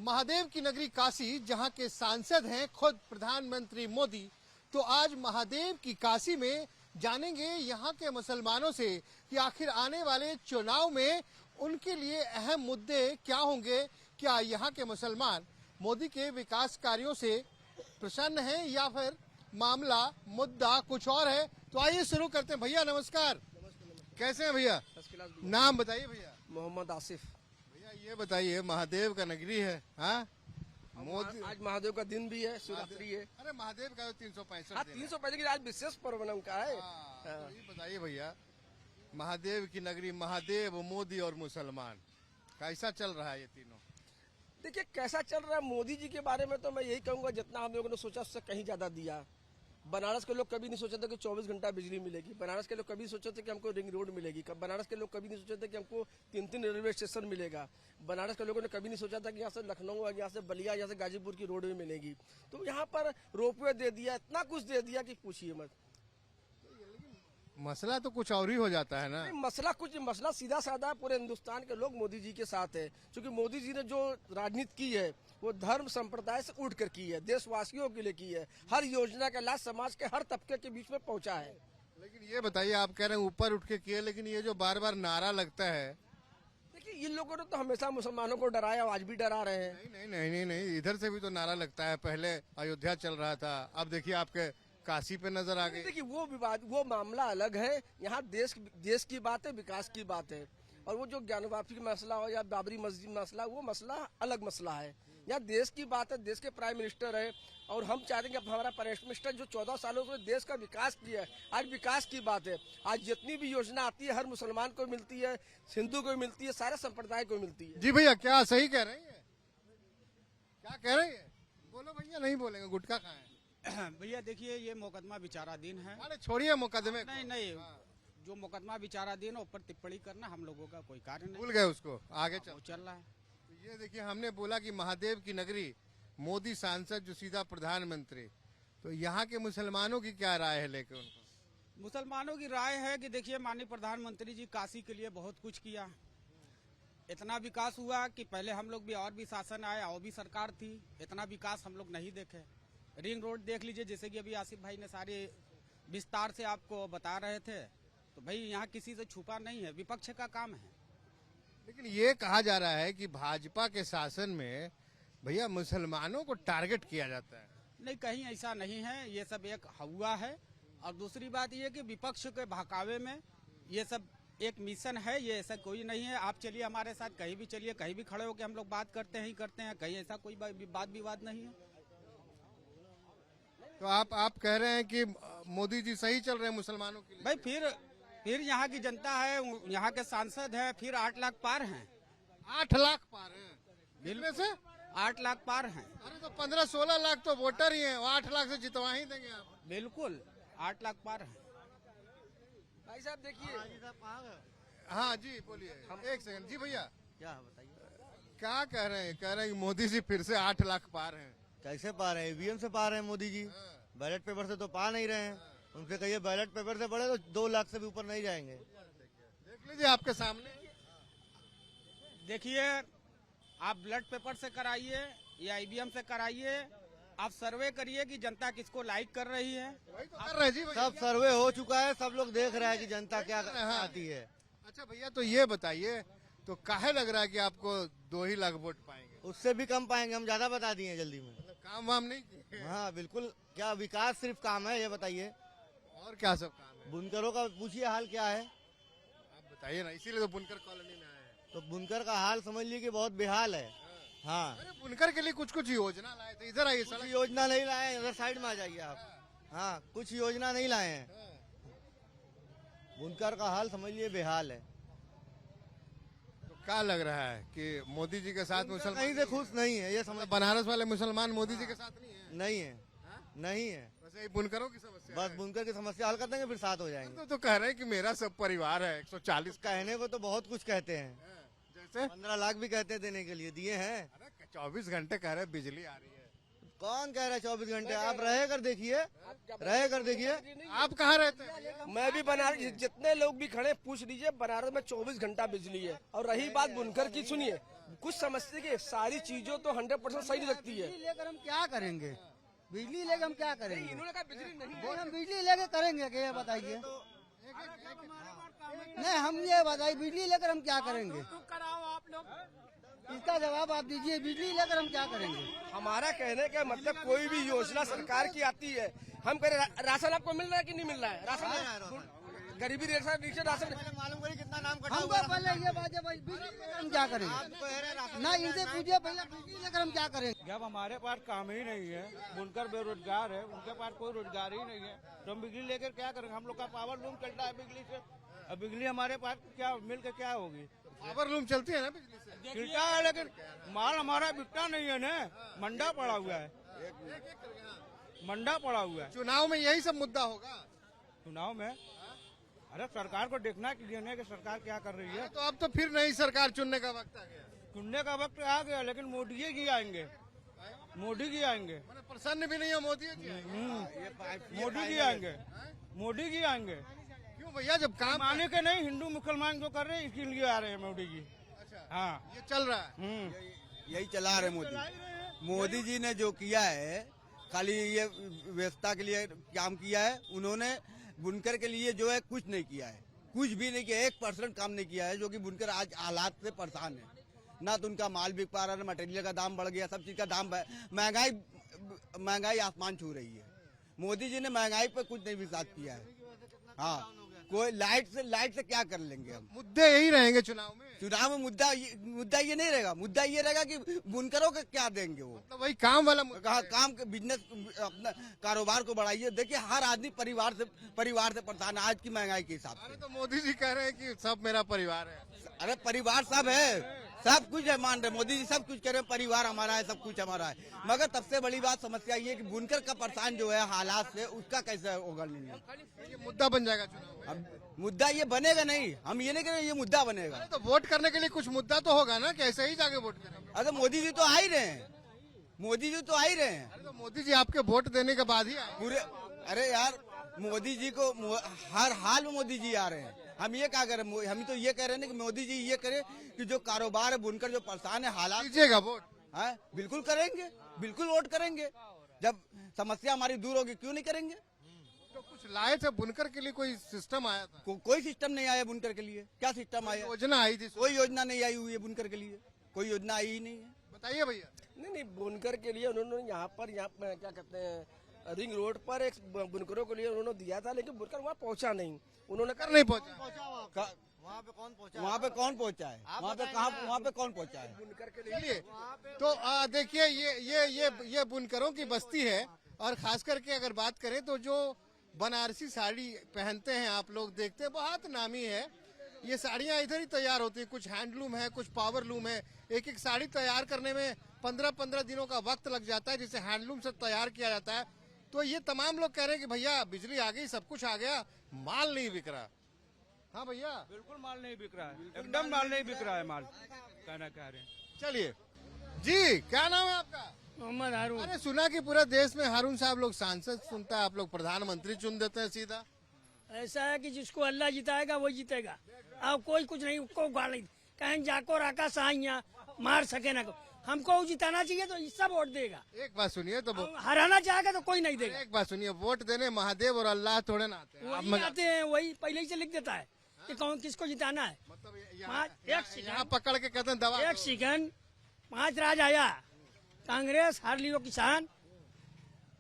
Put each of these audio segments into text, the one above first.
महादेव की नगरी काशी, जहां के सांसद हैं खुद प्रधानमंत्री मोदी, तो आज महादेव की काशी में जानेंगे यहां के मुसलमानों से कि आखिर आने वाले चुनाव में उनके लिए अहम मुद्दे क्या होंगे। क्या यहां के मुसलमान मोदी के विकास कार्यों से प्रसन्न हैं या फिर मामला मुद्दा कुछ और है। तो आइए शुरू करते हैं। भैया नमस्कार। कैसे हैं भैया? नाम बताइए भैया। मोहम्मद आसिफ। भैया ये बताइए, महादेव का नगरी है, हाँ मोदी, आज महादेव का दिन भी है, शिवरात्रि है। अरे महादेव का 365 हाँ, 365 की आज विशेष पर्व उनका है। तो ये बताइए भैया, महादेव की नगरी, महादेव, मोदी और मुसलमान, कैसा चल रहा है ये तीनों? देखिए कैसा चल रहा है। मोदी जी के बारे में तो मैं यही कहूंगा, जितना हम लोगों ने सोचा उससे कहीं ज्यादा दिया। बनारस के लोग कभी नहीं सोचे थे कि 24 घंटा बिजली मिलेगी। बनारस के लोग कभी सोचे थे कि हमको रिंग रोड मिलेगी। बनारस के लोग कभी नहीं सोचे थे कि हमको 3 रेलवे स्टेशन मिलेगा। बनारस के लोगों ने कभी नहीं सोचा था कि यहाँ से लखनऊ, यहाँ से बलिया, यहाँ से गाजीपुर की रोड भी मिलेगी। तो यहाँ पर रोपवे दे दिया, इतना कुछ दे दिया कि पूछिए मत। मसला तो कुछ और ही हो जाता है ना। मसला सीधा साधा, पूरे हिंदुस्तान के लोग मोदी जी के साथ है। क्योंकि मोदी जी ने जो राजनीति की है वो धर्म संप्रदाय से उठ कर की है, देशवासियों के लिए की है। हर योजना का लाभ समाज के हर तबके के बीच में पहुंचा है। लेकिन ये बताइए, आप कह रहे हैं ऊपर उठ के किए, लेकिन ये जो बार बार नारा लगता है। देखिए इन लोगों ने तो हमेशा मुसलमानों को डराया, आज भी डरा रहे हैं। नहीं नहीं नहीं नहीं नहीं, इधर से भी तो नारा लगता है। पहले अयोध्या चल रहा था, अब देखिए आपके काशी पे नजर आ गई। देखिए वो विवाद, वो मामला अलग है। यहाँ देश की बात है, विकास की बात है। और वो जो ज्ञान वापसी का मसला हो या बाबरी मस्जिद मसला, वो मसला अलग मसला है। यहाँ देश की बात है, देश के प्राइम मिनिस्टर है और हम चाहते हैं कि हमारा प्राइम मिनिस्टर जो 14 सालों से देश का विकास किया है, आज विकास की बात है। आज जितनी भी योजना आती है हर मुसलमान को मिलती है, हिंदू को मिलती है, सारे संप्रदाय को मिलती है। जी भैया, क्या सही कह रहे हैं? क्या कह रहे हैं? बोलो भैया। नहीं बोलेंगे, गुटखा खाएं। भैया देखिए, ये मुकदमा विचाराधीन है। अरे छोड़िए मुकदमे को। नहीं, जो मुकदमा विचाराधीन है ऊपर टिप्पणी करना हम लोगों का कोई कार्य नहीं। भूल गए उसको, आगे चल रहा है। तो ये देखिए, हमने बोला कि महादेव की नगरी, मोदी सांसद जो सीधा प्रधानमंत्री, तो यहाँ के मुसलमानों की क्या राय है लेके उनको? मुसलमानों की राय है कि देखिए, माननीय प्रधानमंत्री जी काशी के लिए बहुत कुछ किया। इतना विकास हुआ कि पहले हम लोग भी और भी शासन आया और भी सरकार थी, इतना विकास हम लोग नहीं देखे। रिंग रोड देख लीजिए, जैसे कि अभी आसिफ भाई ने सारे विस्तार से आपको बता रहे थे। तो भाई यहाँ किसी से छुपा नहीं है, विपक्ष का काम है। लेकिन ये कहा जा रहा है कि भाजपा के शासन में भैया मुसलमानों को टारगेट किया जाता है। नहीं, कहीं ऐसा नहीं है, ये सब एक हुआ है। और दूसरी बात ये कि विपक्ष के बहकावे में ये सब एक मिशन है, ये ऐसा कोई नहीं है। आप चलिए हमारे साथ, कहीं भी चलिए, कहीं भी खड़े होकर हम लोग बात करते हैं, कहीं ऐसा कोई बात विवाद नहीं है। तो आप कह रहे हैं कि मोदी जी सही चल रहे हैं मुसलमानों के लिए? भाई फिर यहाँ की जनता है, यहाँ के सांसद है, फिर 8 लाख पार हैं। 8 लाख पार हैं इनमें से? 8 लाख पार हैं। अरे तो 15-16 लाख तो वोटर ही हैं, 8 लाख से जितवा ही देंगे आप। बिल्कुल 8 लाख पार हैं। भाई साहब देखिए, हाँ जी बोलिए। एक सेकंड जी भैया, क्या बताइए? क्या कह रहे हैं? कह रहे हैं कि मोदी जी फिर से 8 लाख पार हैं। कैसे पा रहे हैं? ईवीएम से पा रहे हैं मोदी जी। बैलेट पेपर से तो पा नहीं रहे हैं। उनसे कहिए बैलेट पेपर से बढ़े तो 2 लाख से भी ऊपर नहीं जाएंगे। देख लीजिए आपके सामने। देखिए, आप ब्लड पेपर से कराइए या ईवीएम से कराइए, आप सर्वे करिए कि जनता किसको लाइक कर रही है। वही तो कर रहे हैं जी भैया। सब सर्वे हो चुका है, सब लोग देख रहे हैं कि जनता क्या आती है। अच्छा भैया, तो ये बताइए, तो काहे लग रहा है कि आपको 2 ही लाख वोट पाएंगे? उससे भी कम पाएंगे, हम ज्यादा बता दिए जल्दी में। मतलब काम वाम नहीं किए? हाँ बिल्कुल। क्या विकास सिर्फ काम है? ये बताइए। और क्या सब काम है? बुनकरों का पूछिए हाल क्या है। आप बताइए ना, इसीलिए तो बुनकर कॉलोनी में आए हैं। तो बुनकर का हाल समझ लीजिए कि बहुत बेहाल है। हाँ, अरे बुनकर के लिए कुछ योजना लाए थे, इधर आइए। कुछ योजना नहीं लाए हैं, इधर साइड में आ जाइए आप। हाँ, कुछ योजना नहीं लाए हैं। बुनकर का हाल समझ लीजिए बेहाल है। तो क्या लग रहा है कि मोदी जी के साथ मुसलमान कहीं से खुश नहीं है, ये समझ। बनारस वाले मुसलमान मोदी जी के साथ नहीं है? नहीं है, नहीं है। वैसे ही बुनकरों की समस्या बस है। बुनकर की समस्या हल कर देंगे, फिर साथ हो जाएंगे। तो कह रहे हैं कि मेरा सब परिवार है। 140 कहने को तो बहुत कुछ कहते हैं। जैसे 15 लाख भी कहते हैं देने के लिए, दिए हैं। अरे 24 घंटे कह रहे हैं बिजली आ रही है। कौन कह रहा है 24 घंटे? आप रह कर देखिए, रह कर देखिए। आप कहाँ रहते हैं? मैं भी बनारस, जितने लोग भी खड़े पूछ लीजिए, बनारस में 24 घंटा बिजली है। और रही बात बुनकर की, सुनिए, कुछ समझते कि सारी चीजों तो 100% सही लगती है। लेकर हम क्या करेंगे? बिजली लेकर हम क्या करेंगे? इन्होंने कहा बिजली नहीं बोल हम बिजली लेकर करेंगे क्या, ये बताइए? नहीं, हम ये बताइए बिजली लेकर हम क्या करेंगे? इसका जवाब आप दीजिए, बिजली लेकर हम क्या करेंगे? हमारा कहने का मतलब कोई भी योजना सरकार की आती है, हम कह रहे राशन आपको मिल रहा है कि नहीं मिल रहा है? राशन गरीबी रेखा नीचे राशन मालूम करिए कितना नाम कटा हमको पहले ये बात है भाई, बिजली लेकर हम क्या करेंगे? ना इनसे पूछिए पहले, बिजली लेकर हम क्या करेंगे? जब हमारे पास काम ही नहीं है, बुनकर बेरोजगार है, उनके पास कोई रोजगार ही नहीं है, तो हम बिजली लेकर क्या करेंगे? हम लोग का पावर लूम चलता है बिजली से, अब बिजली हमारे पास क्या मिल के क्या होगी? पावर लूम चलती है ना बिजली से? चलता है लेकिन माल हमारा बिकता नहीं है ना, मंडा पड़ा हुआ है, मंडा पड़ा हुआ है। चुनाव में यही सब मुद्दा होगा। चुनाव में अरे सरकार को देखना चाहिए ना कि सरकार क्या कर रही है। तो अब तो फिर नई सरकार चुनने का वक्त आ गया। चुनने का वक्त आ गया, लेकिन मोदी जी आएंगे, मोदी जी आएंगे, मैंने प्रसन्न भी नहीं है मोदी जी। मोदी जी आएंगे, मोदी जी आएंगे। क्यों भैया, जब काम माने के नहीं, हिंदू मुसलमान जो कर रहे हैं इसके लिए आ रहे हैं मोदी जी। अच्छा, हाँ, ये चल रहा है। यही चला रहे मोदी जी ने जो किया है, खाली ये व्यवस्था के लिए काम किया है। उन्होंने बुनकर के लिए जो है कुछ नहीं किया है, कुछ भी नहीं किया, 1% काम नहीं किया है, जो कि बुनकर आज हालात से परेशान है। ना तो उनका माल बिक पा रहा है, मटेरियल का दाम बढ़ गया, सब चीज का दाम, महंगाई आसमान छू रही है। मोदी जी ने महंगाई पर कुछ नहीं विचार किया है। हाँ, कोई लाइट से क्या कर लेंगे हम? मुद्दे यही रहेंगे चुनाव में। चुनाव में मुद्दा ये नहीं रहेगा। मुद्दा ये रहेगा कि बुनकरों को क्या देंगे वो। तो वही काम वाला मुद्दा है। काम के बिजनेस, अपना कारोबार को बढ़ाइए। देखिए हर आदमी परिवार से परेशान है आज की महंगाई के हिसाब अरे से। तो मोदी जी कह रहे हैं कि सब मेरा परिवार है। अरे परिवार सब है, सब कुछ है, मान रहे मोदी जी सब कुछ कह रहे हैं, परिवार हमारा है, सब कुछ हमारा है। मगर सबसे बड़ी बात समस्या ये कि बुनकर का परेशान जो है हालात से, उसका कैसे होगा? नहीं, ये मुद्दा बन जाएगा चुनाव में। अब मुद्दा ये बनेगा नहीं, हम ये नहीं कह रहे ये मुद्दा बनेगा। अरे तो वोट करने के लिए कुछ मुद्दा तो होगा ना, कैसे ही जाके वोट करेंगे? अरे मोदी जी तो आ ही रहे हैं, मोदी जी तो आ ही रहे हैं अरे तो मोदी जी आपके वोट देने के बाद ही आए। पूरे। अरे यार, मोदी जी को हर हाल में मोदी जी आ रहे हैं। हम ये क्या करें? हम तो ये कह रहे हैं कि मोदी जी ये करे कि जो कारोबार है, बुनकर जो परेशान है, हालात दीजिएगा वोट। है, बिल्कुल करेंगे, बिल्कुल वोट करेंगे। जब समस्या हमारी दूर होगी, क्यों नहीं करेंगे? तो कुछ लाए थे बुनकर के लिए, कोई सिस्टम आया था? कोई सिस्टम नहीं आया बुनकर के लिए। क्या सिस्टम आया? योजना आई थी? कोई योजना नहीं आई हुई है बुनकर के लिए, कोई योजना आई ही नहीं है। बताइए भैया। नहीं, बुनकर के लिए उन्होंने यहाँ पर क्या कहते हैं, रिंग रोड पर एक बुनकरों के लिए उन्होंने दिया था, लेकिन बुनकर वहाँ पहुँचा नहीं। उन्होंने कर नहीं पहुंचा। वहाँ पे कौन पहुँचा है? वहाँ पे कौन पहुँचा है? वहाँ पे कौन पहुँचा है? बुनकर के चलिए, तो देखिए ये बुनकरों की बस्ती है। और खास करके अगर बात करें तो जो बनारसी साड़ी पहनते हैं, आप लोग देखते हैं, बहुत नामी है। ये साड़ियाँ इधर ही तैयार होती है, कुछ हैंडलूम है, कुछ पावर लूम है। एक एक साड़ी तैयार करने में 15-15 दिनों का वक्त लग जाता है, जिसे हैंडलूम से तैयार किया जाता है। तो ये तमाम लोग कह रहे हैं कि भैया बिजली आ गई, सब कुछ आ गया, माल नहीं बिक रहा। हाँ भैया, बिल्कुल माल नहीं बिक रहा है, एकदम माल नहीं बिक रहा है, माल कहना कह रहे हैं। चलिए जी, क्या नाम है आपका? मोहम्मद हारून। अरे सुना कि पूरे देश में हारून साहब लोग सांसद चुनता है, आप लोग प्रधानमंत्री चुन देते हैं सीधा। ऐसा है कि जिसको अल्लाह जिताएगा वही जीतेगा। अब कोई कुछ नहीं, उसको गाली कहीं जाको राका साइया मार सके ना। हमको जिताना चाहिए तो सब वोट देगा। एक बात सुनिए, तो हराना चाहेगा तो कोई नहीं देगा। एक बात सुनिए, वोट देने महादेव और अल्लाह थोड़े ना आते हैं। वही आते हैं, वही पहले ही से लिख देता है कि कौन किसको जिताना है। मतलब यहाँ पकड़ के कहते हैं दवा। एक सेकंड, 5 राज आया, कांग्रेस, हार लियो किसान,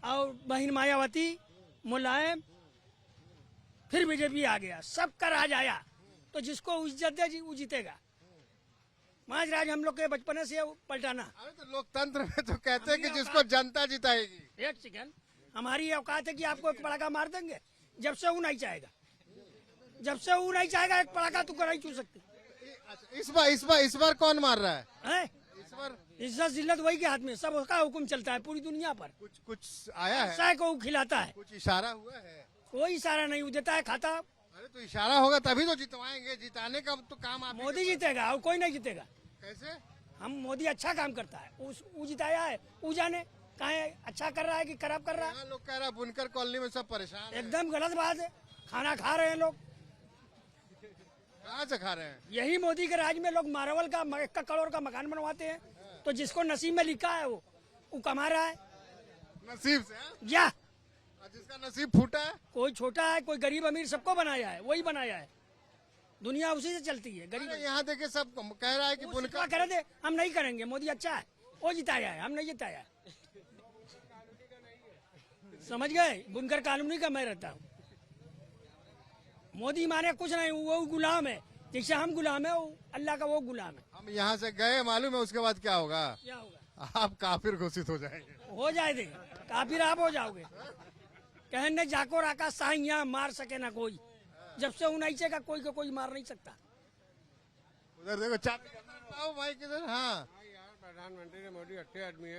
और बहन मायावती, मुलायम, फिर बीजेपी आ गया, सबका राज आया। तो जिसको इज्जत दे वो जीतेगा। 5 राज हम लोग के बचपन से पलटाना। अरे तो लोकतंत्र में तो कहते हैं कि जिसको जनता जिताएगी। एक सेकंड, हमारी औकात है कि आपको एक पड़ाका मार देंगे जब से वो नहीं चाहेगा। जब से वो नहीं चाहेगा एक पड़ाका तो नहीं छू सकती। इस बार कौन मार रहा है? इस बार इज्जत जिल्लत वही के हाथ में, सब उसका हुक्म चलता है पूरी दुनिया पर। कुछ आया है? साय को खिलाता है, कुछ इशारा हुआ है? कोई इशारा नहीं, वो देता है खाता। अरे तो इशारा होगा तभी तो जितवाएंगे, जिताने का तो काम आप। मोदी जीतेगा और कोई नहीं जीतेगा। कैसे? हम मोदी अच्छा काम करता है, वो जिताया है, वो जाने कहाँ अच्छा कर रहा है कि खराब कर रहा है? यहाँ लोग कह रहा है बुनकर कॉलोनी में सब परेशान है। एकदम गलत बात है। खाना खा रहे हैं लोग, कहाँ से खा रहे हैं? यही मोदी के राज में लोग मार्बल का 1 करोड़ का मकान बनवाते हैं, तो जिसको नसीब में लिखा है वो कमा रहा है। नसीब से हाँ? या और जिसका नसीब फूटा है कोई छोटा है, कोई गरीब अमीर, सबको बनाया है, वही बनाया है। दुनिया उसी से चलती है। गरीब अरे यहाँ देखिए सब कह रहा है कि क्या बुनकर करे दे, हम नहीं करेंगे, मोदी अच्छा है, वो जिताया है, हम नहीं जिताया है। समझ गए? बुनकर कानूनी का मैं रहता हूँ। मोदी माने कुछ नहीं, वो गुलाम है, जैसे हम गुलाम है, वो अल्लाह का वो गुलाम है। हम यहाँ से गए, मालूम है उसके बाद क्या होगा? क्या होगा? आप काफिर घोषित हो जाएंगे। हो जाए दे, काफिर आप हो जाओगे। कहने जाको राका साइया मार सके ना कोई, जब से उन्नीसे का कोई को कोई मार नहीं सकता। उधर देखो चाबी भाई किधर? हाँ यार प्रधानमंत्री ने मोदी अच्छे आदमी है,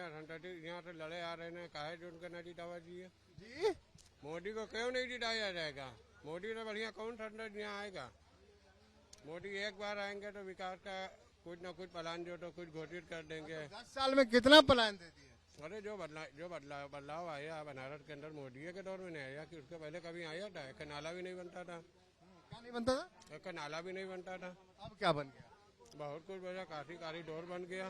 यहाँ से लड़े आ रहे हैं, काहे जो उनका नहीं जितावा जी है। जी मोदी को क्यों नहीं जिताया जाएगा? मोदी से बढ़िया कौन संसद यहाँ आएगा? मोदी एक बार आएंगे तो विकास का कुछ न कुछ प्लान जो तो कुछ घोषित कर देंगे। 10 साल में कितना प्लान दे दिया? अरे जो बदलाव आया बनारस के अंदर मोदी के दौर में नहीं आया कि उसके पहले कभी आया था? एक नाला भी नहीं बनता था, क्या नहीं बनता था? एक नाला भी नहीं बनता था। अब क्या बन गया? बहुत कुछ वजह काशी कॉरिडोर बन गया,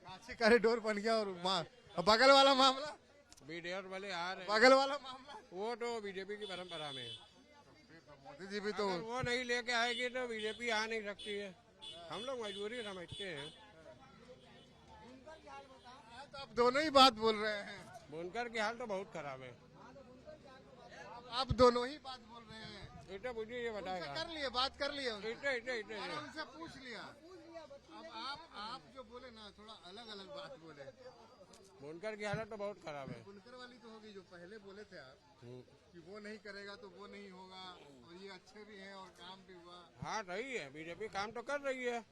काशी कॉरिडोर बन गया। और बगल वाला मामला, विदेश वाले आ रहे हैं, बगल वाला मामला वो तो बीजेपी की परंपरा में है। मोदी जी भी तो अगर वो नहीं लेके आएगी तो बीजेपी आ नहीं सकती है। हम लोग मजबूरी समझते हैं। तो आप दोनों ही बात बोल रहे हैं। बुनकर की हाल तो बहुत खराब है। आप दोनों ही बात बोल रहे हैं। इतना मुझे ये बताएगा, कर लिए, बात कर लिए उनसे। इतने मैंने उनसे पूछ लिया। अब आप जो बोले ना, थोड़ा अलग अलग बात बोले। बुनकर की हालत तो बहुत खराब है। बुनकर वाली तो होगी, जो पहले बोले थे आप कि वो नहीं करेगा तो वो नहीं होगा, और ये अच्छे भी हैं और काम भी हुआ। हाँ सही है, बीजेपी काम तो कर रही है,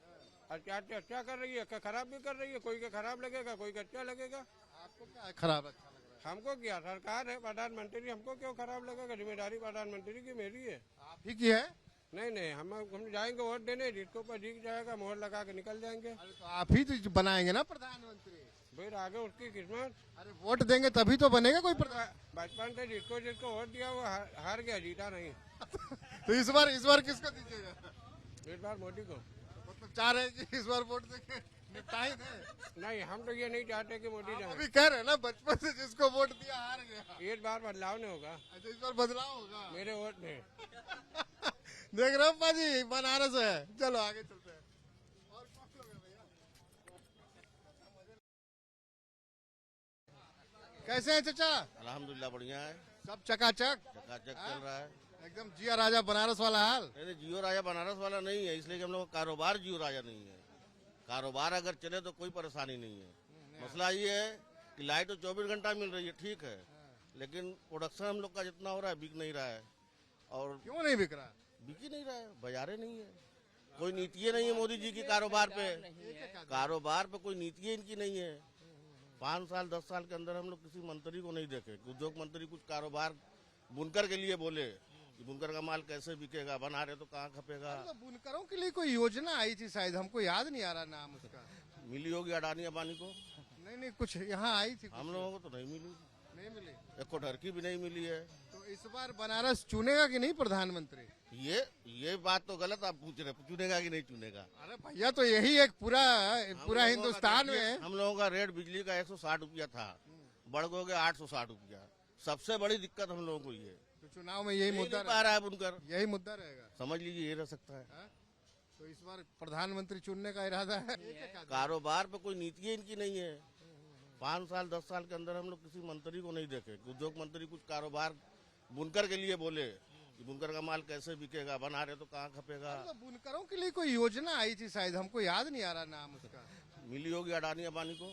अच्छा कर रही है, खराब भी कर रही है। कोई का खराब लगेगा, कोई का अच्छा लगेगा। आपको क्या खराब अच्छा लग रहा है? हमको क्या, सरकार है, प्रधानमंत्री, हमको क्यों खराब लगेगा? जिम्मेदारी प्रधानमंत्री की मेरी है। आप ही की है। नहीं हम जाएंगे वोट देने, जिसको ऊपर जीत जाएगा मोहर लगा के निकल जाएंगे। अरे तो आप ही तो बनाएंगे ना प्रधानमंत्री। फिर आगे उसकी किस्मत। अरे वोट देंगे तभी तो बनेगा कोई प्रधान। बचपन से जिसको वोट दिया वो हार गया, जीता नहीं। तो इस बार किसको दीजिएगा? इस बार मोदी को। मतलब चाह रहे हैं कि इस बार वोट देके निपटाई दें। नहीं, हम तो ये नहीं चाहते कि मोदी आप जाए। अभी कह रहे हैं ना, बचपन से जिसको वोट दिया हार गया। इस बार बदलाव नहीं होगा, अच्छा, इस बार बदलाव होगा। मेरे वोट में। देख रहे हो जी, बनारस है। चलो आगे चलते हैं। और कौन लोग हैं भैया? कैसे हैं चाचा? अल्हम्दुलिल्लाह बढ़िया है, सब चकाचक, चकाचक चल रहा है। एकदम जिया राजा बनारस वाला हाल। नहीं जियो राजा बनारस वाला नहीं है, इसलिए कि हम लोग का कारोबार जियो राजा नहीं है। कारोबार अगर चले तो कोई परेशानी नहीं है। मसला ये है कि लाइट तो 24 घंटा मिल रही है, ठीक है, लेकिन प्रोडक्शन हम लोग का जितना हो रहा है बिक नहीं रहा है। और क्यों नहीं बिक रहा? बिक ही नहीं रहा है, बाजारे नहीं है, कोई नीतियाँ नहीं है मोदी जी की कारोबार पे। कारोबार पे कोई नीतियाँ इनकी नहीं है। 5 साल 10 साल के अंदर हम लोग किसी मंत्री को नहीं देखे कि उद्योग मंत्री कुछ कारोबार बुनकर के लिए बोले कि बुनकर का माल कैसे बिकेगा, बना रहे तो कहाँ खपेगा। तो बुनकरों के लिए कोई योजना आई थी शायद, हमको याद नहीं आ रहा नाम उसका। मिली होगी अडानी अबानी को, नहीं कुछ यहाँ आई थी, हम लोगों को तो नहीं मिली, नहीं मिली। एक को ढरकी भी नहीं मिली है। तो इस बार बनारस चुनेगा कि नहीं प्रधानमंत्री? ये बात तो गलत आप पूछ रहे, चुनेगा कि नहीं चुनेगा। अरे भैया, तो यही एक पूरा हम लोगों हिंदुस्तान का में हम लोगों का रेट बिजली का 160 रुपया था, बढ़ गया 860 रुपया। सबसे बड़ी दिक्कत हम लोगों को ये, तो चुनाव में यही मुद्दा आ रहा है बुनकर, यही मुद्दा रहेगा। समझ लीजिए ये रह सकता है। हाँ? तो इस बार प्रधानमंत्री चुनने का इरादा है। कारोबार पे कोई नीतियाँ इनकी नहीं है। 5 साल 10 साल के अंदर हम लोग किसी मंत्री को नहीं देखे कि उद्योग मंत्री कुछ कारोबार बुनकर के लिए बोले कि बुनकर का माल कैसे बिकेगा, बना रहे तो कहाँ खपेगा। तो बुनकरों के लिए कोई योजना आई थी शायद, हमको याद नहीं आ रहा नाम उसका। मिली होगी अडानी अबानी को,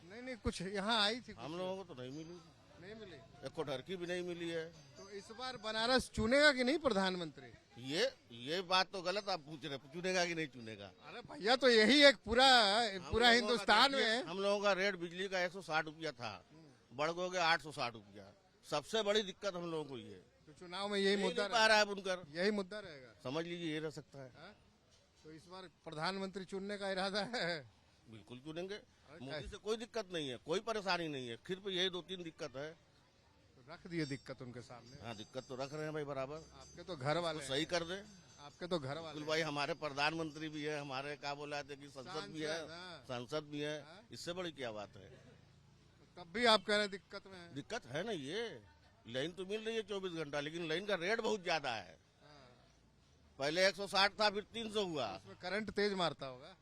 नहीं कुछ यहाँ आई थी, हम लोगों को तो नहीं मिली, नहीं मिली। एक को ढरकी भी नहीं मिली है। तो इस बार बनारस चुनेगा कि नहीं प्रधानमंत्री? ये बात तो गलत आप पूछ रहे, चुनेगा कि नहीं चुनेगा। अरे भैया, तो यही एक पूरा हिंदुस्तान में हम लोगों का रेट बिजली का 160 रुपया था, बढ़ गया 860 रुपया। सबसे बड़ी दिक्कत हम लोगों को ये, तो चुनाव में यही मुद्दा आ रहा है बुनकर, यही मुद्दा रहेगा। समझ लीजिए ये रह सकता है। हाँ? तो इस बार प्रधानमंत्री चुनने का इरादा है। बिल्कुल चुनेंगे। मोदी से कोई दिक्कत नहीं है, कोई परेशानी नहीं है, सिर्फ यही 2-3 दिक्कत है। तो रख दिए दिक्कत उनके सामने। हाँ, दिक्कत तो रख रहे हैं भाई बराबर, आपके तो घर वाले तो सही कर दे। आपके तो घर वाले बिल्कुल भाई, हमारे प्रधानमंत्री भी है, हमारे क्या बोला थे कि संसद भी है, संसद भी है, इससे बड़ी क्या बात है। तब भी आप कह रहे हैं दिक्कत में है। दिक्कत है ना, ये लाइन तो मिल रही है 24 घंटा, लेकिन लाइन का रेट बहुत ज्यादा है। पहले 160 था, फिर 300 हुआ। उसमें करंट तेज मारता होगा।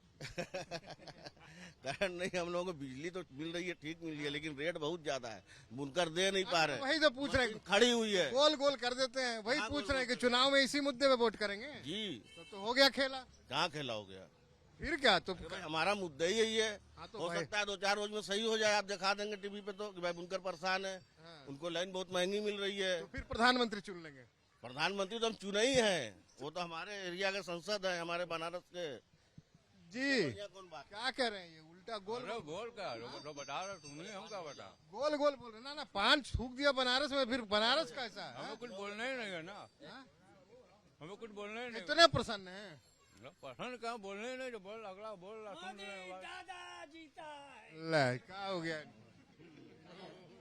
कारण नहीं, हम लोगों को बिजली तो मिल रही है, ठीक मिल रही है, लेकिन रेट बहुत ज्यादा है, बुनकर दे नहीं पा रहे। वही तो पूछ रहे हैं, खड़ी हुई है गोल गोल कर देते हैं। वही पूछ रहे हैं कि चुनाव में इसी मुद्दे पे वोट करेंगे। जी। तो हो गया खेला। कहाँ खेला हो गया? फिर क्या? तो अरे भाई, हमारा मुद्दा ही यही है। हाँ, तो हो भाई- सकता है 2-4 रोज में सही हो जाए, आप दिखा देंगे टीवी पे तो कि भाई बुनकर परेशान है, उनको लाइन बहुत महंगी मिल रही है। तो फिर प्रधानमंत्री चुन लेंगे। प्रधानमंत्री तो हम चुने ही हैं, वो तो हमारे एरिया के संसद है, हमारे बनारस के। जी ये कौन बात? क्या कह रहे हैं? ये उल्टा गोल बोल क्या तो बता रहा, सुनिए हम क्या बता। गोल गोल बोल रहे ना। 5 थूक दिया बनारस में, फिर बनारस कैसा है? हमें कुछ बोलना ही नहीं है ना, हाँ? हमें कुछ बोलना ही नहीं। इतने प्रसन्न है। पसंद क्या, बोलने ही नहीं, तो बोल अगला बोल रहा, सुन रहे हैं बात। दादा जीता है। ले क्या हो गया?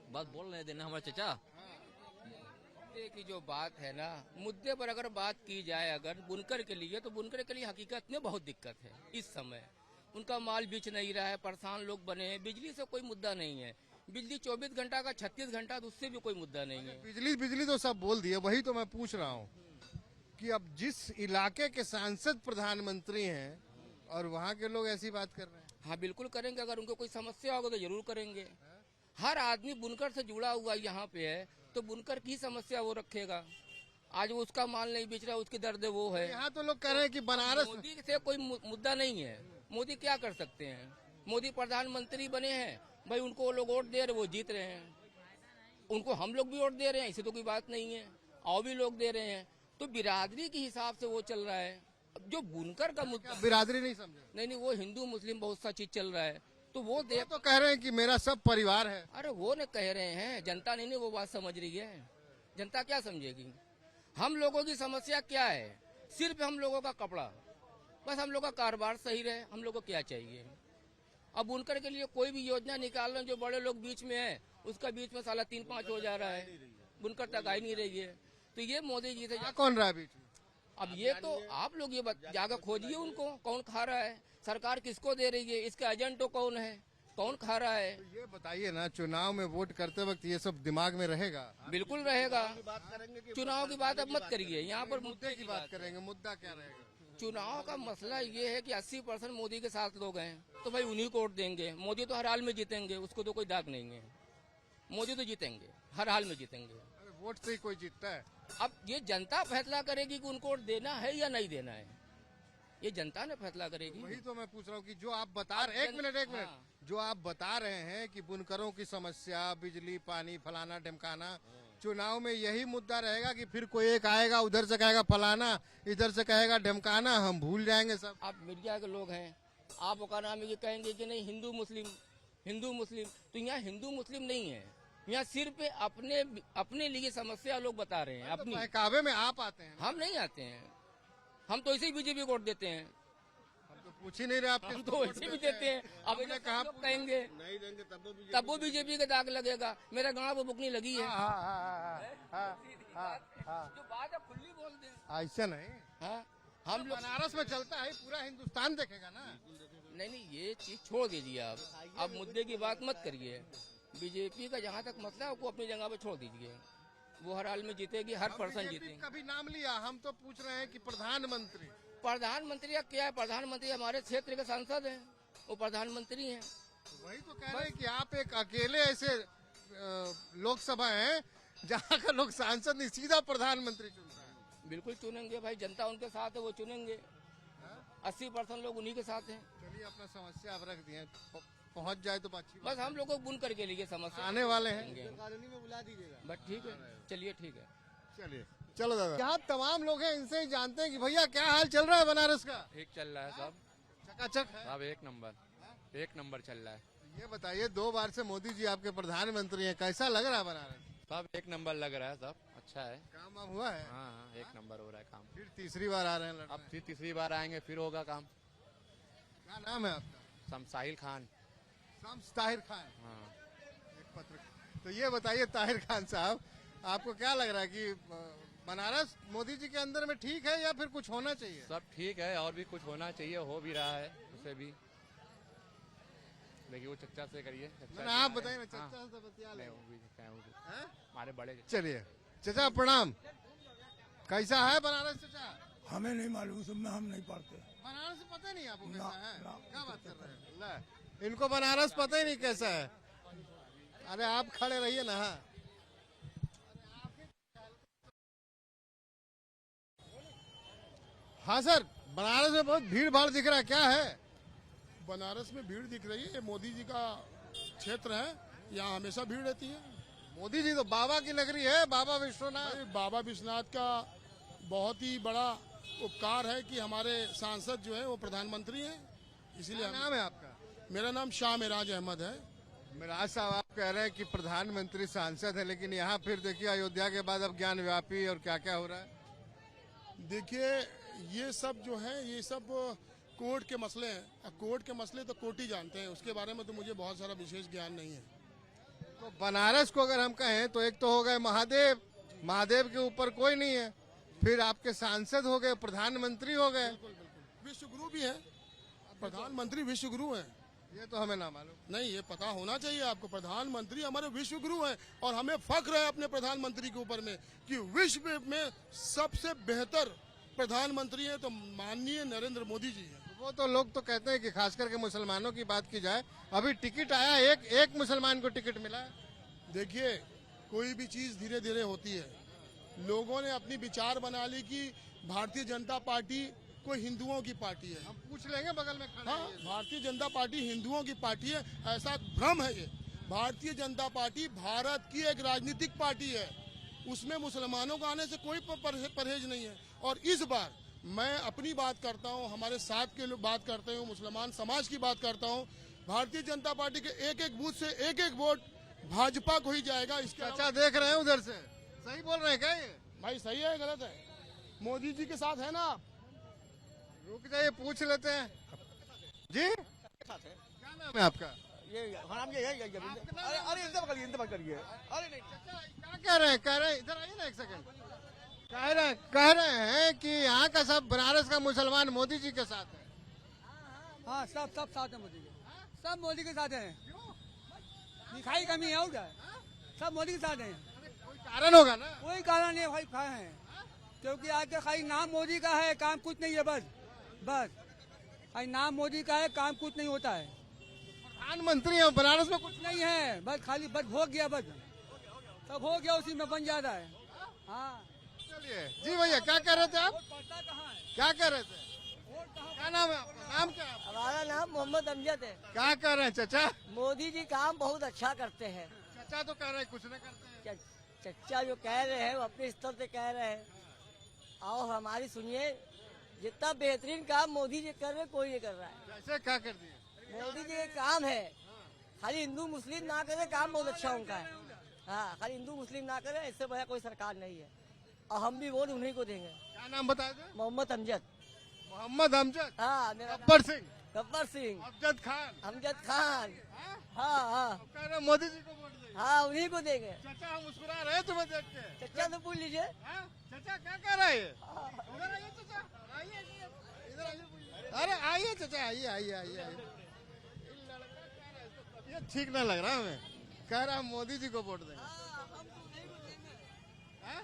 बात बोल रहे देना हमारे चाचा। मुद्दे की जो बात है ना, मुद्दे पर अगर बात की जाए अगर बुनकर के लिए, तो बुनकर के लिए हकीकत में बहुत दिक्कत है इस समय। उनका माल बिच नहीं रहा है, परेशान लोग बने हैं। बिजली से कोई मुद्दा नहीं है, बिजली 24 घंटा का 36 घंटा, तो उससे भी कोई मुद्दा नहीं है। बिजली बिजली तो सब बोल दिए। वही तो मैं पूछ रहा हूँ कि अब जिस इलाके के सांसद प्रधानमंत्री हैं और वहाँ के लोग ऐसी बात कर रहे हैं। हाँ बिल्कुल करेंगे, अगर उनको कोई समस्या होगा तो जरूर करेंगे। हर आदमी बुनकर से जुड़ा हुआ यहाँ पे है, तो बुनकर की समस्या वो रखेगा। आज वो उसका माल नहीं बेच रहा, उसकी दर्द वो है। यहाँ तो लोग कह रहे हैं कि बनारस मोदी से कोई मुद्दा नहीं है। मोदी क्या कर सकते हैं? मोदी प्रधानमंत्री बने हैं भाई, उनको वो लोग वोट दे रहे, वो जीत रहे हैं। उनको हम लोग भी वोट दे रहे हैं, इसे तो कोई बात नहीं है, और भी लोग दे रहे हैं। तो बिरादरी के हिसाब से वो चल रहा है। अब जो बुनकर का मुद्दा, बिरादरी नहीं समझे। नहीं, वो हिंदू मुस्लिम बहुत सा चीज चल रहा है, तो वो देख। तो कह रहे हैं कि मेरा सब परिवार है। अरे वो न कह रहे हैं, जनता नहीं वो बात समझ रही है। जनता क्या समझेगी? हम लोगों की समस्या क्या है? सिर्फ हम लोगों का कपड़ा, बस हम लोग का कारोबार सही रहे, हम लोग को क्या चाहिए? अब बुनकर के लिए कोई भी योजना निकाल रहे हैं, जो बड़े लोग बीच में है, उसका बीच में साला 3-5 हो जा रहा है, बुनकर तक आ ही नहीं रही है। तो ये मोदी जी से कौन रहा है बीच में? अब ये तो आप लोग ये जाकर खोजिए उनको, कौन खा रहा है, सरकार किसको दे रही है, इसके एजेंट कौन है, कौन खा रहा है? तो ये बताइए ना, चुनाव में वोट करते वक्त ये सब दिमाग में रहेगा? बिल्कुल रहेगा। चुनाव की बात अब मत करिए, यहाँ पर मुद्दे की बात करेंगे। मुद्दा क्या रहेगा? चुनाव का मसला ये है कि 80% मोदी के साथ लोग हैं, तो भाई उन्हीं को वोट देंगे। मोदी तो हर हाल में जीतेंगे, उसको तो कोई दाग नहीं है। मोदी तो जीतेंगे, हर हाल में जीतेंगे। अरे वोट से ही कोई जीतता है? अब ये जनता फैसला करेगी कि उनको वोट देना है या नहीं देना है, ये जनता ने फैसला करेगी। वही तो मैं पूछ रहा हूँ कि जो आप बता रहे, एक मिनट हाँ। जो आप बता रहे हैं कि बुनकरों की समस्या, बिजली, पानी, फलाना ढमकाना, चुनाव में यही मुद्दा रहेगा कि फिर कोई एक आएगा, उधर से कहेगा फलाना, इधर से कहेगा ढमकाना, हम भूल जाएंगे सब? आप मीडिया के लोग हैं, आप का नाम ये कहेंगे कि नहीं हिंदू मुस्लिम, हिंदू मुस्लिम, तो यहाँ हिंदू मुस्लिम नहीं है। यहाँ सिर्फ अपने लिए समस्या लोग बता रहे हैं अपनी। बहकावे में आप आते हैं? हम नहीं आते हैं, हम तो ऐसे ही बीजेपी वोट देते हैं। हम तो पूछ ही नहीं रहे आप हम तो ऐसे भी देते हैं। अब हमने इधर कहा लोग कहेंगे नहीं देंगे तब वो बीजेपी का दाग लगेगा। मेरा गाँव वो बुकनी लगी है। जो बात है खुली बोल दे। ऐसा नहीं, हाँ, हम लोग बनारस में चलता है, पूरा हिंदुस्तान देखेगा ना। नहीं, ये चीज छोड़ दीजिए आप मुद्दे की बात मत करिए। बीजेपी का जहाँ तक मसला है, वो अपनी जगह पे छोड़ दीजिए। वो हर हाल में जीतेगी, हर पर्सन जीतेगी। कभी नाम लिया? हम तो पूछ रहे हैं कि प्रधानमंत्री प्रधानमंत्री क्या है? प्रधानमंत्री हमारे क्षेत्र के सांसद हैं, वो प्रधानमंत्री हैं। वही तो कह रहे हैं कि आप एक अकेले ऐसे लोकसभा है जहाँ का लोग सांसद नहीं, सीधा प्रधानमंत्री चुन रहा है। बिल्कुल चुनेंगे भाई, जनता उनके साथ है, वो चुनेंगे। 80% लोग उन्हीं के साथ हैं। चलिए, अपना समस्या आप रख दिए, पहुँच जाए तो अच्छी बात। बस हम लोग को बुनकर के लिए समस्या आने वाले हैं। कॉलोनी में बुला दीजिएगा। बस ठीक है, चलिए ठीक है। चलिए, चलो दादा। यहाँ तमाम लोग हैं, इनसे ही जानते हैं कि भैया क्या हाल चल रहा है बनारस का? ठीक चल रहा है सब, चकाचक है। सब एक नंबर चल रहा है। ये बताइए, 2 बार से मोदी जी आपके प्रधानमंत्री हैं, कैसा लग रहा है बनारस? सब एक नंबर लग रहा है, सब अच्छा है। काम वाम हुआ है? हाँ, एक नंबर हो रहा है काम। फिर तीसरी बार आ रहे हैं लड़ने। अब फिर तीसरी बार आएंगे, फिर होगा काम। क्या नाम है आपका? साहिल खान। शम्स ताहिर खान। हाँ। एक पत्र। तो ये बताइए ताहिर खान साहब, आपको क्या लग रहा है कि बनारस मोदी जी के अंदर में ठीक है या फिर कुछ होना चाहिए? सब ठीक है और भी कुछ होना चाहिए, हो भी रहा है उसे भी। देखिए वो चच्चा से करिए। ना आप बताइए ना, चच्चा से बतिया ले। हैं? हमारे बड़े चलिए चचा प्रणाम। कैसा है बनारस चचा? हमें नहीं मालूम, सब में हम नहीं पढ़ते। बनारस पता नहीं आपको कैसा है? ना। क्या बात कर रहे हैं? ला, इनको बनारस पता ही नहीं कैसा है। अरे आप खड़े रहिए ना। हाँ सर, बनारस में बहुत भीड़ भाड़ दिख रहा है, क्या है? बनारस में भीड़ दिख रही है, मोदी जी का क्षेत्र है, यहाँ हमेशा भीड़ रहती है। मोदी जी तो बाबा की नगरी है, बाबा विश्वनाथ। अरे बाबा विश्वनाथ का बहुत ही बड़ा उपकार है कि हमारे सांसद जो है वो प्रधानमंत्री हैं, इसीलिए क्या नाम है आपका? मेरा नाम शाह मिराज अहमद है। मिराज साहब, आप कह रहे हैं कि प्रधानमंत्री सांसद है, लेकिन यहाँ फिर देखिए अयोध्या के बाद अब ज्ञान व्यापी और क्या क्या हो रहा है। देखिए ये सब जो है ये सब कोर्ट के मसले हैं। कोर्ट के मसले तो कोर्ट ही जानते हैं, उसके बारे में तो मुझे बहुत सारा विशेष ज्ञान नहीं है। तो बनारस को अगर हम कहें तो एक तो हो गए महादेव, महादेव के ऊपर कोई नहीं है, फिर आपके सांसद हो गए, प्रधानमंत्री हो गए, विश्वगुरु भी है, प्रधानमंत्री विश्वगुरु है। ये तो हमें ना मालूम। नहीं, ये पता होना चाहिए आपको, प्रधानमंत्री हमारे विश्वगुरु हैं और हमें फख्र है अपने प्रधानमंत्री के ऊपर में कि विश्व में सबसे बेहतर प्रधानमंत्री है तो माननीय नरेंद्र मोदी जी हैं। वो तो लोग तो कहते हैं कि खास करके मुसलमानों की बात की जाए, अभी टिकट आया, एक मुसलमान को टिकट मिला है। देखिए कोई भी चीज धीरे धीरे होती है। लोगों ने अपनी विचार बना ली कि भारतीय जनता पार्टी कोई हिंदुओं की पार्टी है। हम पूछ लेंगे बगल में खड़े हाँ, हैं। भारतीय जनता पार्टी हिंदुओं की पार्टी है, ऐसा भ्रम है ये। भारतीय जनता पार्टी भारत की एक राजनीतिक पार्टी है, उसमें मुसलमानों को आने से कोई परहेज नहीं है। और इस बार मैं अपनी बात करता हूँ, हमारे साथ के लोग बात करते हूँ, मुसलमान समाज की बात करता हूँ, भारतीय जनता पार्टी के एक एक बूथ से एक एक वोट भाजपा को ही जाएगा। इसके चाचा देख रहे हैं उधर से, सही बोल रहे हैं क्या ये? भाई सही है गलत है? मोदी जी के साथ है ना आप? रुक जाइए पूछ लेते हैं जी। क्या नाम है आपका? ये नाम ये है। अरे इंतजार करिए। अरे नहीं, क्या कह रहे हैं? इधर आइए ना एक सेकंड। कह रहे हैं कि यहाँ का सब बनारस का मुसलमान मोदी जी के साथ है। हाँ, सब साथ है मोदी के, सब मोदी के साथ हैं। दिखाई कमी है उधर, सब मोदी के साथ हैं। कोई कारण होगा ना? कोई कारण नहीं भाई, खाए हैं क्योंकि आज के खाली नाम मोदी का है, काम कुछ नहीं है। बस खाली नाम मोदी का है, काम कुछ नहीं होता है। प्रधानमंत्री है बनारस में, कुछ नहीं है, बस खाली बस हो गया, बस सब हो गया, उसी में बन जाता है। हाँ चलिए जी भैया, क्या कह रहे थे आप? पता कहाँ है? क्या कह रहे थे? क्या नाम है आपका? नाम क्या है आपका? हमारा नाम मोहम्मद अमजद है। क्या कह रहे हैं चचा? मोदी जी काम बहुत अच्छा करते हैं। चचा तो कह रहे हैं कुछ नहीं करते हैं। चच्चा जो कह रहे हैं वो अपने स्तर से कह रहे हैं, और हमारी सुनिए, जितना बेहतरीन काम मोदी जी कर रहे हैं कोई नहीं कर रहा है। जैसे क्या कर दिए? मोदी जी का काम है, खाली हिंदू मुस्लिम ना करे, काम बहुत अच्छा उनका है। हाँ, खाली हिंदू मुस्लिम ना करे, इससे बड़ा कोई सरकार नहीं है, और हम भी वोट उन्हीं को देंगे। क्या नाम बताए थे? मोहम्मद अमजद। मोहम्मद अमजद। हाँ, मेरा गब्बर सिंह। गब्बर सिंह। अमजद खान। अमजद खान। हाँ हाँ कह रहे हैं मोदी जी को वोट देंगे। हाँ, उन्हीं को देंगे। चचा हम मुस्कुरा रहे हैं तुम्हें देख के। चच्चा तो पूछ लीजिए। हाँ? चचा क्या कह रहा है ये? इधर आइए चचा, आइए इधर आइए। अरे आइए चचा, आइए। ये ठीक ना लग रहा हमें, कह रहा है मोदी जी को वोट देंगे। हाँ?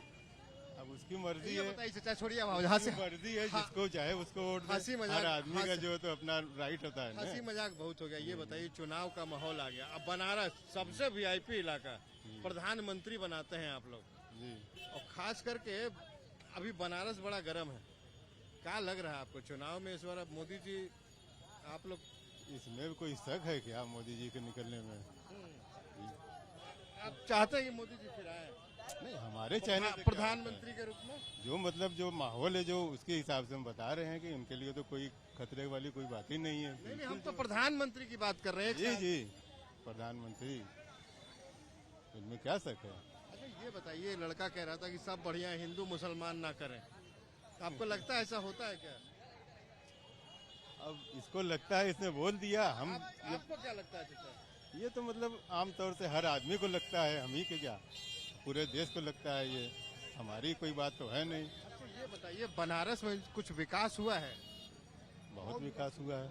अब उसकी मर्जी ये है, बताइए चचा, छोड़िए अब हंसी मर्जी है, जिसको चाहे उसको वोट दे। हंसी मजाक- हर आदमी का जो है तो अपना राइट होता है हंसी ना। मजाक बहुत हो गया। ये बताइए, चुनाव का माहौल आ गया, अब बनारस सबसे वीआईपी इलाका, प्रधानमंत्री बनाते हैं आप लोग जी। और खास करके अभी बनारस बड़ा गर्म है। क्या लग रहा है आपको चुनाव में इस बार? अब मोदी जी आप लोग, इसमें कोई शक है क्या मोदी जी के निकलने में? आप चाहते हैं कि मोदी जी फिर आए नहीं, हमारे चाहने से क्या प्रधानमंत्री के रूप में? होता है? जो मतलब जो माहौल है जो उसके हिसाब से हम बता रहे हैं कि उनके लिए तो कोई खतरे वाली कोई बात ही नहीं है। नहीं, हम तो प्रधानमंत्री की बात कर रहे हैं। जी जी, प्रधानमंत्री, इनमें क्या शक है? अच्छा ये बताइए, लड़का कह रहा था कि सब बढ़िया है, हिंदू मुसलमान ना करें, तो आपको लगता है ऐसा होता है क्या? अब इसको लगता है इसने बोल दिया हम आपको क्या लगता है चाचा? ये तो मतलब आमतौर से हर आदमी को लगता है, हम ही के क्या पूरे देश को लगता है। ये हमारी कोई बात तो है नहीं। अच्छा ये बताइए, बनारस में कुछ विकास हुआ है? बहुत विकास हुआ है,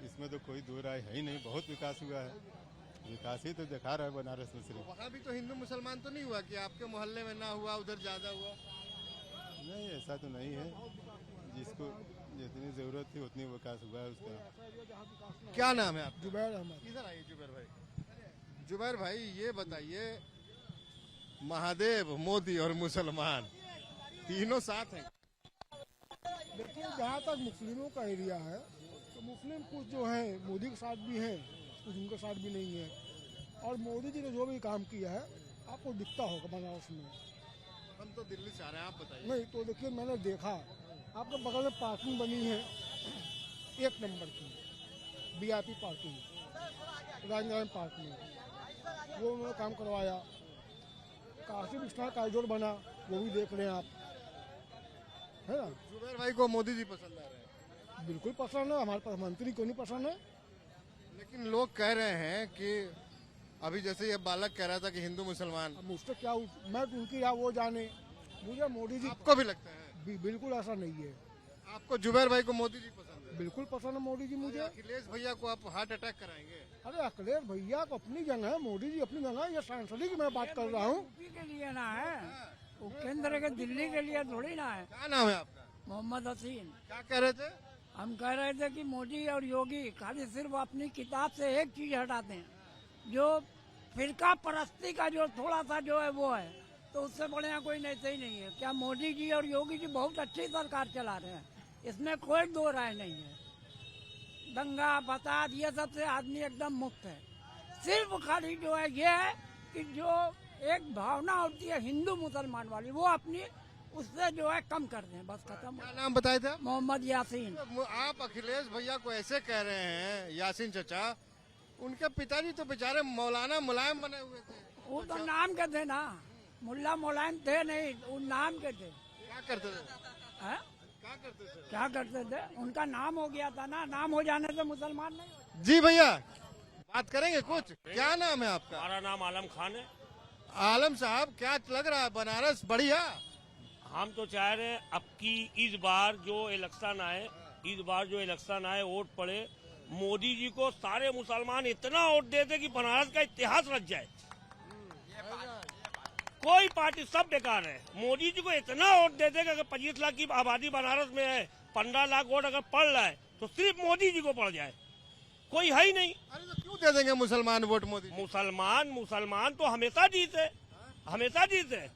इसमें तो कोई दो राय है ही नहीं। बहुत विकास हुआ है, विकास ही तो दिखा रहा है बनारस में सिर्फ। वहाँ भी तो हिंदू मुसलमान तो नहीं हुआ कि आपके मोहल्ले में ना हुआ, उधर ज्यादा हुआ? नहीं, ऐसा तो नहीं है। जिसको जितनी जरूरत थी उतनी विकास हुआ है उसका। क्या नाम है आपका? जुबैर अहमद। इधर आइए जुबैर भाई। जुबैर भाई ये बताइए, महादेव, मोदी और मुसलमान तीनों साथ हैं? देखिए, जहाँ तक मुस्लिमों का एरिया है तो मुस्लिम कुछ जो है मोदी के साथ भी हैं, कुछ उनके साथ भी नहीं है। और मोदी जी ने जो भी काम किया है आपको दिखता होगा बनारस में। हम तो दिल्ली से आ रहे हैं, आप बताइए। नहीं तो देखिए, मैंने देखा आपके बगल में पार्किंग बनी है 1 नंबर की, VIP पार्किंग राजनारायण पार्क में, वो उन्होंने काम करवाया। काशी विश्वनाथ कॉरिडोर बना, वो भी देख रहे हैं आप, है ना। जुबैर भाई को मोदी जी पसंद आ रहे हैं? बिल्कुल पसंद है, हमारे प्रधानमंत्री को नहीं पसंद है। लेकिन लोग कह रहे हैं कि अभी जैसे ये बालक कह रहा था कि हिंदू मुसलमान, अब मुझसे क्या, मैं उनकी या वो जाने, मुझे मोदी जी आपको भी लगता है? बिल्कुल ऐसा नहीं है। आपको जुबैर भाई को मोदी जी पसंद है? बिल्कुल पसंद है मोदी जी मुझे। अखिलेश भैया को आप हार्ट अटैक कराएंगे? अरे अखिलेश भैया को अपनी जगह है, मोदी जी अपनी जगह है। ये सांसद की मैं बात कर रहा हूँ। यूपी के लिए ना है, वो केंद्र के दिल्ली के लिए थोड़ी ना है। क्या नाम है आपका? मोहम्मद हसीन। क्या कह रहे थे? हम कह रहे थे कि मोदी और योगी खाली सिर्फ अपनी किताब से एक चीज हटाते हैं, जो फिरका परस्ती का जो थोड़ा सा जो है वो है, तो उससे बढ़िया कोई नेता ही नहीं है। क्या मोदी जी और योगी जी बहुत अच्छी सरकार चला रहे हैं, इसमें कोई दो राय नहीं है। दंगा फसाद ये सब से आदमी एकदम मुक्त है। सिर्फ खाली जो है ये है कि जो एक भावना होती है हिंदू मुसलमान वाली, वो अपनी उससे जो है कम कर दें, बस खत्म। क्या नाम बताए थे आप? मोहम्मद यासीन। आप अखिलेश भैया को ऐसे कह रहे हैं, यासीन चचा, उनके पिताजी तो बेचारे मौलाना मुलायम बने हुए थे। वो तो नाम के थे ना, मुल्ला मुलायम थे नहीं, वो नाम के थे। क्या करते थे? है? क्या करते थे? क्या करते थे? उनका नाम हो गया था ना, नाम हो जाने से मुसलमान नहीं होते। जी भैया, बात करेंगे कुछ। क्या नाम है आपका? हमारा नाम आलम खान है। आलम साहब, क्या लग रहा है बनारस बढ़िया? हम तो चाह रहे हैं अब की इस बार जो इलेक्शन आए वोट पड़े मोदी जी को, सारे मुसलमान इतना वोट दे दे कि बनारस का इतिहास रच जाए। कोई पार्टी सब बेकार है। मोदी जी को इतना वोट दे दे कि अगर 25 लाख की आबादी बनारस में है, 15 लाख वोट अगर पड़ रहा है तो सिर्फ मोदी जी को पड़ जाए, कोई है ही नहीं। अरे तो क्यों दे देंगे मुसलमान वोट मोदी? मुसलमान तो हमेशा जीते।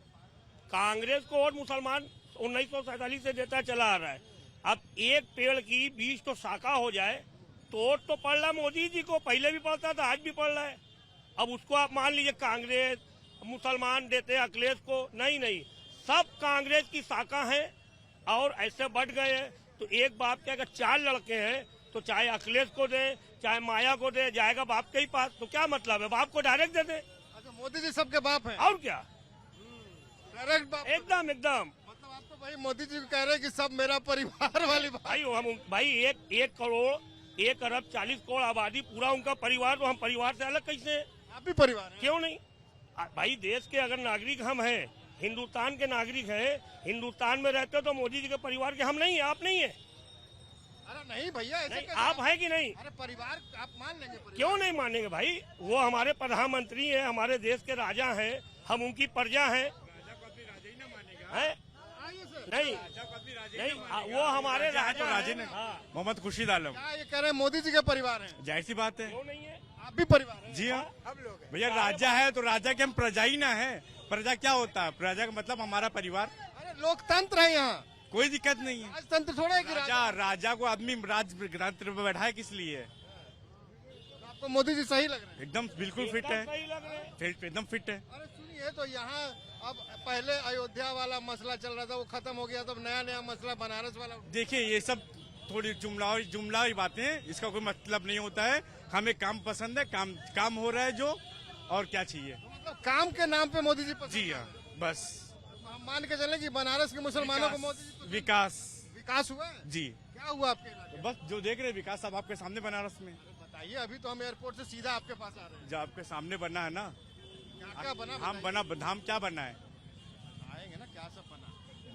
कांग्रेस को वोट मुसलमान 1947 से देता चला आ रहा है। अब एक पेड़ की बीज तो शाखा हो जाए तो वोट तो पड़ रहा मोदी जी को, पहले भी पड़ता था, आज भी पड़ रहा है। अब उसको आप मान लीजिए कांग्रेस मुसलमान देते अखिलेश को, नहीं, सब कांग्रेस की शाखा है और ऐसे बढ़ गए हैं। तो एक बाप के अगर 4 लड़के हैं तो चाहे अखिलेश को दे, चाहे माया को दे, जाएगा बाप के ही पास। तो क्या मतलब है, बाप को डायरेक्ट दे दे। अच्छा, मोदी जी सबके बाप हैं? और क्या, डायरेक्ट बाप? एकदम। मतलब आप तो भाई मोदी जी को कह रहे हैं कि सब मेरा परिवार वाली बात। भाई 1 करोड़ 1 अरब 40 करोड़ आबादी, पूरा उनका परिवार, तो हम परिवार से अलग कैसे हैं? आप भी परिवार हैं? क्यों नहीं भाई, देश के अगर नागरिक हम हैं, हिंदुस्तान के नागरिक हैं, हिंदुस्तान में रहते तो मोदी जी के परिवार के हम नहीं है, आप नहीं है। अरे नहीं भैया, ऐसे नहीं, कैसे? आप हैं कि नहीं? अरे परिवार आप मान लेंगे? परिवार क्यों नहीं मानेंगे भाई, वो हमारे प्रधानमंत्री हैं, हमारे देश के राजा हैं, हम उनकी प्रजा हैं। नहीं, वो हमारे राजा हैं। मोहम्मद खुर्शीद आलम। क्या ये कह रहे हैं मोदी जी के परिवार हैं? जाहिर सी बात है। क्यों नहीं है? आप भी परिवार हैं? जी हाँ, भैया राजा है तो राजा के हम प्रजा ही ना है। प्रजा क्या होता है? प्रजा का मतलब हमारा परिवार। अरे लोकतंत्र है यहाँ, कोई दिक्कत नहीं है। राजतंत्र थोड़ा है कि राजा को आदमी राजतंत्र में बैठा है किस लिए? तो आपको मोदी जी सही लग रहे हैं? एकदम बिल्कुल फिट है, सही लग रहे हैं। एकदम फिट है। अरे सुनिए, तो यहाँ अब पहले अयोध्या वाला मसला चल रहा था, वो खत्म हो गया, तो नया मसला बनारस वाला। देखिए ये सब थोड़ी जुमलावी बातें हैं, इसका कोई मतलब नहीं होता है। हमें काम पसंद है, काम हो रहा है जो, और क्या चाहिए। मतलब काम के नाम पे मोदी जी पसंद? जी हाँ, बस हम मान के चले कि बनारस के मुसलमानों को मोदी जी विकास विकास हुआ है? जी। क्या क्या हुआ आपके इलाके में? बस जो देख रहे विकास साहब आपके सामने बनारस में, बताइए, अभी तो हम एयरपोर्ट से सीधा आपके पास आ रहे हैं। जो आपके सामने बना है ना, क्या क्या बना? हम बना धाम क्या बना है, आएंगे ना, क्या सब बना?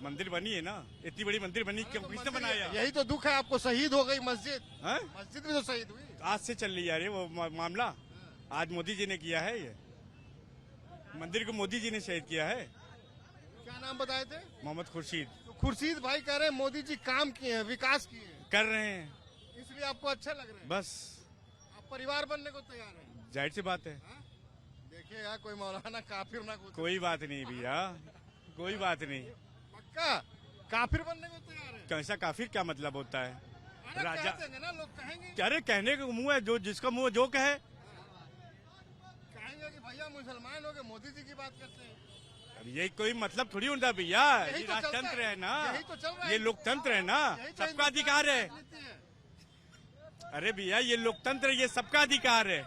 मंदिर बनी है ना, इतनी बड़ी मंदिर बनी, अरे तो किसने मंदिर बनाया? यही तो दुख है आपको, शहीद हो गई मस्जिद। हैं? मस्जिद भी तो शहीद हुई। आज से चल रही है वो मामला, आज मोदी जी ने किया है ये मंदिर को, मोदी जी ने शहीद किया है। क्या नाम बताए थे? मोहम्मद खुर्शीद। तो खुर्शीद भाई कह रहे हैं मोदी जी काम किए हैं, विकास किए हैं, कर रहे हैं, इसलिए आपको अच्छा लग रहा है। बस आप परिवार बनने को तैयार हैं। जाहिर सी बात है। देखिए कोई मौलाना काफिर ना कुछ। कोई बात नहीं भैया, कोई बात नहीं। पक्का काफिर बनने को तैयार है? कैसा काफिर क्या मतलब होता है? अरे राजा कह देंगे ना, लोग कहेंगे। अरे कहने का मुंह है, जो जिसका मुंह जो कहे। कहेंगे कि भैया मुसलमान हो गए, मोदी जी की बात करते हैं। अब ये कोई मतलब थोड़ी होता भैया, यही ये तो चलता राजतंत्र है ना, यही तो चल रहा है। ये लोकतंत्र है ना, यही तो सबका अधिकार है। राजनीति है। अरे भैया ये लोकतंत्र, ये सबका अधिकार है।